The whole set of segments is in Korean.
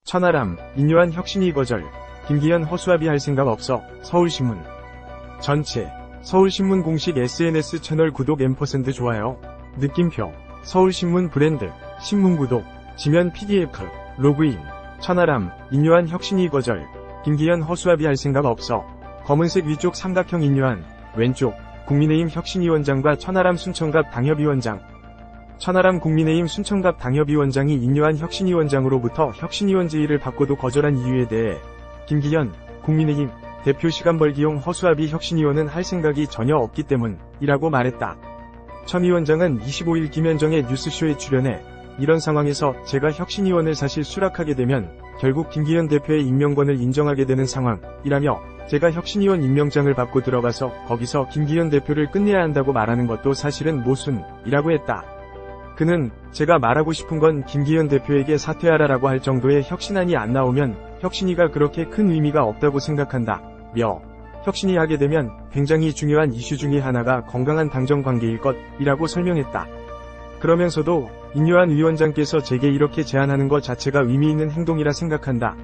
천하람, 인요한 혁신이 거절. 김기현 허수아비 할 생각 없어. 서울신문. 전체. 서울신문 공식 SNS 채널 구독 &% 좋아요. 느낌표. 서울신문 브랜드. 신문 구독. 지면 PDF. 로그인. 천하람, 인요한 혁신이 거절. 김기현 허수아비 할 생각 없어. 검은색 위쪽 삼각형 인요한, 왼쪽 국민의힘 혁신위원장과 천하람 순천갑 당협위원장. 천하람 국민의힘 순천갑 당협위원장이 인요한 혁신위원장으로부터 혁신위원 제의를 받고도 거절한 이유에 대해 김기현 국민의힘 대표 시간 벌기용 허수아비 혁신위원은 할 생각이 전혀 없기 때문이라고 말했다. 천 위원장은 25일 김현정의 뉴스쇼에 출연해 이런 상황에서 제가 혁신위원을 사실 수락하게 되면 결국 김기현 대표의 임명권을 인정하게 되는 상황이라며 제가 혁신위원 임명장을 받고 들어가서 거기서 김기현 대표를 끝내야 한다고 말하는 것도 사실은 모순이라고 했다. 그는 제가 말하고 싶은 건 김기현 대표에게 사퇴하라라고 할 정도의 혁신안이 안 나오면 혁신위가 그렇게 큰 의미가 없다고 생각한다. 혁신위 하게 되면 굉장히 중요한 이슈 중의 하나가 건강한 당정 관계일 것이라고 설명했다. 그러면서도 인요한 위원장께서 제게 이렇게 제안하는 것 자체가 의미 있는 행동이라 생각한다.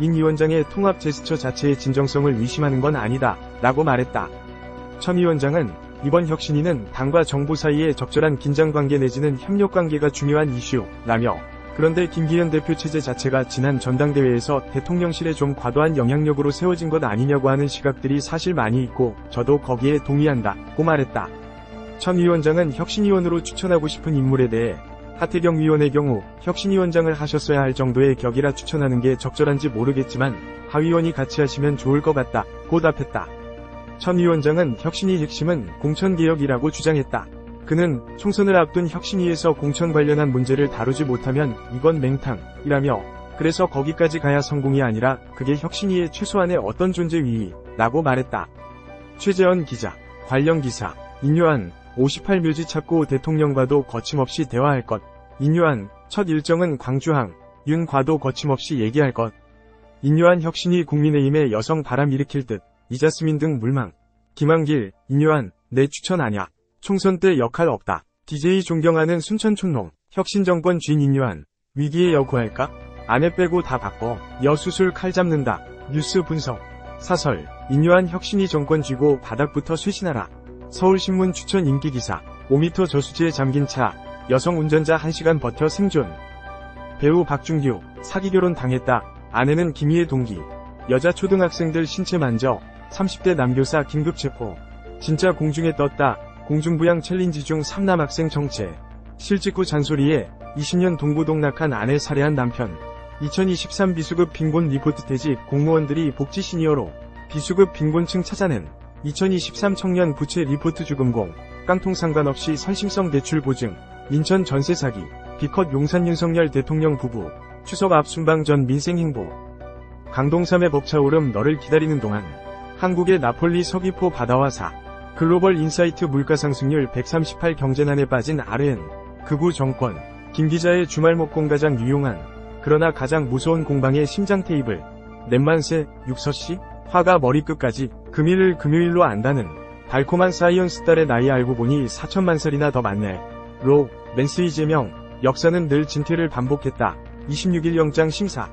인 위원장의 통합 제스처 자체의 진정성을 의심하는 건 아니다. 라고 말했다. 천 위원장은 이번 혁신위는 당과 정부 사이의 적절한 긴장관계 내지는 협력관계가 중요한 이슈라며 그런데 김기현 대표 체제 자체가 지난 전당대회에서 대통령실에 좀 과도한 영향력으로 세워진 것 아니냐고 하는 시각들이 사실 많이 있고 저도 거기에 동의한다고 말했다. 천 위원장은 혁신위원으로 추천하고 싶은 인물에 대해 하태경 위원의 경우 혁신위원장을 하셨어야 할 정도의 격이라 추천하는 게 적절한지 모르겠지만 하 위원이 같이 하시면 좋을 것 같다고 답했다. 천 위원장은 혁신위 핵심은 공천개혁이라고 주장했다. 그는 총선을 앞둔 혁신위에서 공천 관련한 문제를 다루지 못하면 이건 맹탕이라며 그래서 거기까지 가야 성공이 아니라 그게 혁신위의 최소한의 어떤 존재 위라고 말했다. 최재원 기자. 관련 기사. 인요한 58묘지 찾고 대통령과도 거침없이 대화할 것. 인요한 첫 일정은 광주항. 윤과도 거침없이 얘기할 것. 인요한 혁신위 국민의힘의 여성 바람 일으킬 듯. 이자스민 등 물망. 김한길, 인요한, 내 추천 아냐. 총선 때 역할 없다. DJ 존경하는 순천촌놈. 혁신정권 쥐인 인요한. 위기에 여구할까? 아내 빼고 다 바꿔. 여수술 칼 잡는다. 뉴스 분석. 사설. 인요한 혁신위 정권 쥐고 바닥부터 쇄신하라. 서울신문 추천 인기기사. 5m 저수지에 잠긴 차. 여성 운전자 1시간 버텨 생존. 배우 박준규. 사기결혼 당했다. 아내는 김희애 동기. 여자 초등학생들 신체 만져. 30대 남교사 긴급 체포. 진짜 공중에 떴다. 공중부양 챌린지 중 3남학생 정체. 실직후 잔소리에 20년 동부동락한 아내 살해한 남편. 2023 비수급 빈곤 리포트 퇴직 공무원들이 복지 시니어로 비수급 빈곤층 찾아낸 2023 청년 부채 리포트 주금공. 깡통 상관없이 선심성 대출 보증. 인천 전세 사기. 비컷 용산 윤석열 대통령 부부. 추석 앞 순방 전 민생 행보. 강동삼의 벅차오름 너를 기다리는 동안. 한국의 나폴리 서귀포 바다와 사. 글로벌 인사이트 물가상승률 138 경제난에 빠진 RN. 극우 정권. 김 기자의 주말 먹공 가장 유용한. 그러나 가장 무서운 공방의 심장 테이블. 넷만세, 육서씨? 화가 머리끝까지. 금일을 금요일로 안다는. 달콤한 사이언스 딸의 나이 알고 보니 4천만 살이나 더 많네. 맨스 이재명. 역사는 늘 진퇴를 반복했다. 26일 영장 심사.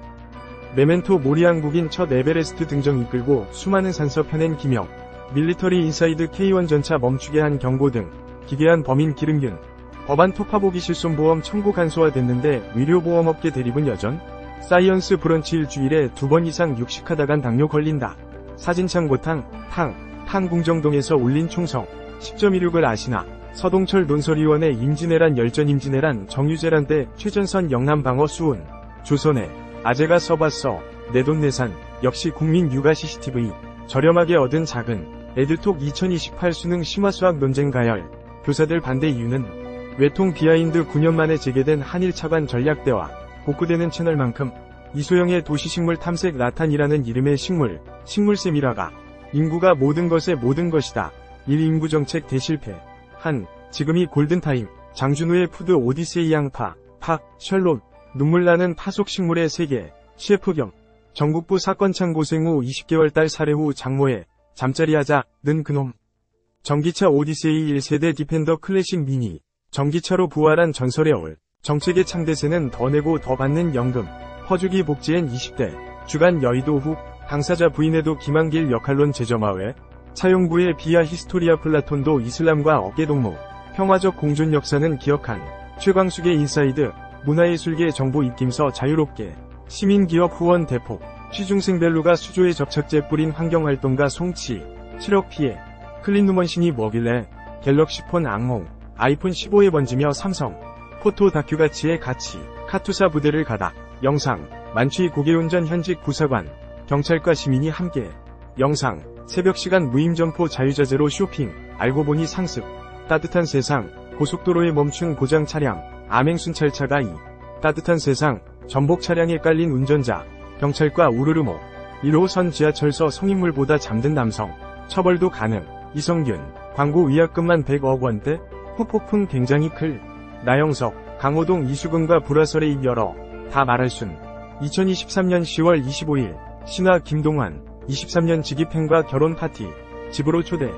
메멘토 모리한국인 첫 에베레스트 등정 이끌고 수많은 산서 펴낸 김영. 밀리터리 인사이드 K1 전차 멈추게 한 경고 등. 기괴한 범인 기름균. 법안 토파보기 실손보험 청구 간소화됐는데 의료보험업계 대립은 여전? 사이언스 브런치 일주일에 2번 이상 육식하다간 당뇨 걸린다. 사진창고탕, 탕궁정동에서 울린 총성. 10.16을 아시나? 서동철 논설위원회 임진왜란 열전 임진왜란 정유재란 때 최전선 영남방어 수훈. 조선에 아재가 써봤어. 내돈내산. 역시 국민 육아 CCTV. 저렴하게 얻은 작은 에듀톡 2028 수능 심화수학 논쟁 가열. 교사들 반대 이유는 외통 비하인드 9년 만에 재개된 한일 차관 전략대화. 복구되는 채널만큼 이소영의 도시식물 탐색 라탄이라는 이름의 식물샘이라가 인구가 모든 것의 모든 것이다. 1인구정책 대실패. 지금이 골든타임. 장준우의 푸드 오디세이 양파. 셜롯. 눈물나는 파속식물의 세계. 셰프 겸. 전국부 사건창 고생 후 20개월 딸 살해 후 장모의 잠자리하자는 그놈. 전기차 오디세이 1세대 디펜더 클래식 미니. 전기차로 부활한 전설의 얼. 정책의 창대세는 더 내고 더 받는 연금. 퍼주기 복지엔 20대, 주간 여의도 후, 당사자 부인에도 김한길 역할론 제점화외, 차용부의 비아 히스토리아 플라톤도 이슬람과 어깨동무, 평화적 공존 역사는 기억한, 최광숙의 인사이드, 문화예술계 정보 입김서 자유롭게, 시민기업 후원 대폭, 취중생 벨루가 수조에 접착제 뿌린 환경활동가 송치, 7억 피해, 클린누먼신이 뭐길래, 갤럭시 폰 악몽, 아이폰 15에 번지며 삼성, 포토 다큐 가치의 가치, 카투사 부대를 가다, 영상, 만취 고개운전 현직 부사관, 경찰과 시민이 함께, 영상, 새벽 시간 무임점포 자유자재로 쇼핑, 알고 보니 상습, 따뜻한 세상, 고속도로에 멈춘 고장 차량, 암행순찰차가 따뜻한 세상, 전복 차량에 깔린 운전자, 경찰과 우르르모, 1호선 지하철서 성인물보다 잠든 남성, 처벌도 가능, 이성균, 광고 위약금만 100억 원대, 후폭풍 굉장히 클, 나영석, 강호동 이수근과 불화설의 입 열어, 다 말할 순, 2023년 10월 25일, 신화 김동완, 23년 직입행과 결혼 파티, 집으로 초대,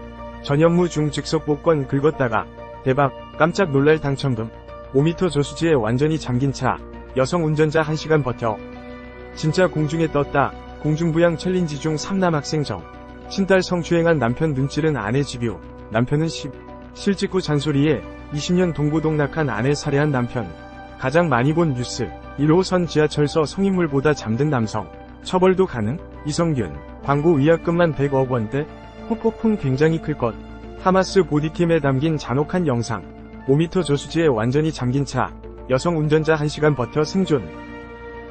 전현무 중 즉석 복권 긁었다가, 대박, 깜짝 놀랄 당첨금, 5m 저수지에 완전히 잠긴 차, 여성 운전자 1시간 버텨. 진짜 공중에 떴다, 공중부양 챌린지 중 3남 학생 정. 친딸 성추행한 남편 눈찌른 아내 집유, 남편은 실직후 잔소리에 20년 동고동락한 아내 살해한 남편. 가장 많이 본 뉴스, 1호선 지하철서 성인물보다 잠든 남성. 처벌도 가능? 이성균, 광고 위약금만 100억 원대? 후폭풍 굉장히 클 것. 하마스 보디캠에 담긴 잔혹한 영상. 5m 저수지에 완전히 잠긴 차, 여성 운전자 1시간 버텨 생존.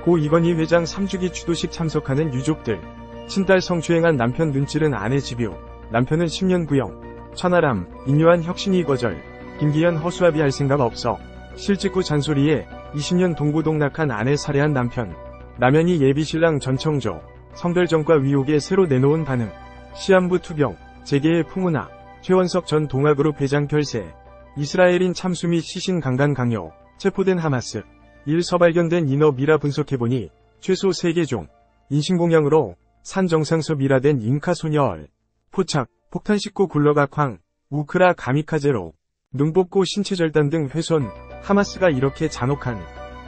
고 이건희 회장 3주기 추도식 참석하는 유족들. 친딸 성추행한 남편 눈찌른 아내 집유, 남편은 10년 구형. 천하람, 인요한 혁신이 거절. 김기현 허수아비 할 생각 없어. 실직후 잔소리에 20년 동고동락한 아내 살해한 남편. 남현희 예비신랑 전청조, 성별정과 위혹에 새로 내놓은 반응. 시한부 투병, 재계의 풍운하, 최원석 전 동아그룹 회장 결세. 이스라엘인 참수 및 시신 강간 강요, 체포된 하마스. 1. 서발견된 인어 미라 분석해보니 최소 3개 종. 인신공양으로 산 정상서 미라된 잉카 소녀얼. 포착, 폭탄 싣고 굴러가 우크라 가미카제로. 눈 뽑고 신체 절단 등 훼손. 하마스가 이렇게 잔혹한.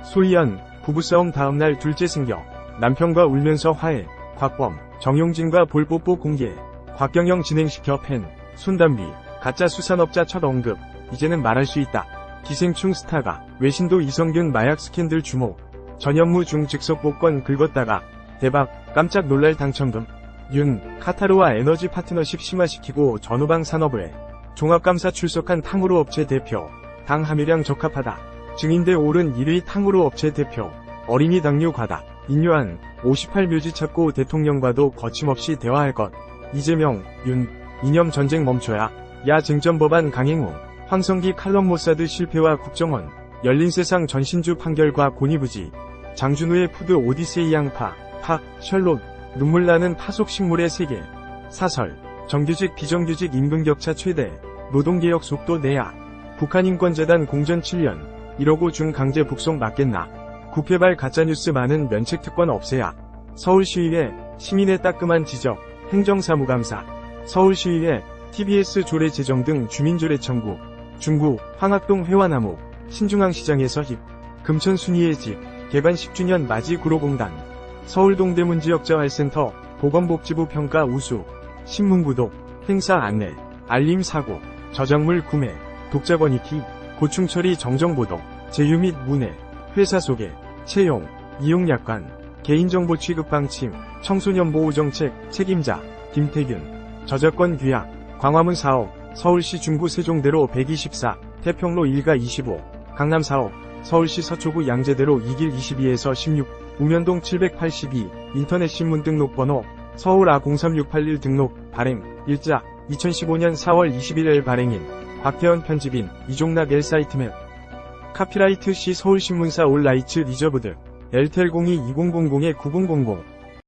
소희연, 부부싸움 다음날 둘째 생겨. 남편과 울면서 화해. 곽범, 정용진과 볼뽀뽀 공개. 곽경영 진행시켜 팬. 손담비, 가짜 수산업자 첫 언급. 이제는 말할 수 있다. 기생충 스타가, 외신도 이성균 마약 스캔들 주목. 전현무 중 즉석 복권 긁었다가, 대박, 깜짝 놀랄 당첨금. 카타르와 에너지 파트너십 심화시키고 전후방 산업에. 종합감사 출석한 탕후루 업체 대표. 당 함유량 적합하다. 증인대 오른 1위 탕후루 업체 대표. 어린이 당류 과다. 인요한, 58묘지 찾고 대통령과도 거침없이 대화할 것. 이재명, 이념 전쟁 멈춰야. 야 쟁점법안 강행우. 황성기 칼럼 모사드 실패와 국정원. 열린세상 전신주 판결과 고니부지. 장준우의 푸드 오디세이 양파. 셜롯. 눈물나는 파속식물의 세계. 사설. 정규직 비정규직 임금격차 최대. 노동개혁 속도 내야. 북한인권재단 공전 7년. 이러고 중 강제 북송 맞겠나. 국회발 가짜뉴스 많은 면책특권 없애야. 서울시의회. 시민의 따끔한 지적. 행정사무감사. 서울시의회. TBS 조례 제정 등 주민조례 청구. 중구, 황학동 회화나무. 신중앙시장에서 금천 순이의 집. 개관 10주년 맞이 구로공단. 서울 동대문 지역자활센터. 보건복지부 평가 우수. 신문 구독. 행사 안내. 알림 사고. 저작물 구매. 독자권익희. 고충처리 정정보도. 제휴 및 문해. 회사 소개. 채용. 이용약관. 개인정보 취급 방침. 청소년 보호정책 책임자. 김태균. 저작권 규약. 광화문 4억. 서울시 중구 세종대로 124. 태평로 1가 25. 강남 4억. 서울시 서초구 양재대로 2길 22에서 16. 우면동 782. 인터넷신문 등록번호. 서울 A03681 등록. 발행. 일자. 2015년 4월 21일 발행인. 곽태원 편집인. 이종락 L사이트맵. 카피라이트 C 서울신문사 올 라이츠 리저브드. 엘텔 02-2000-9000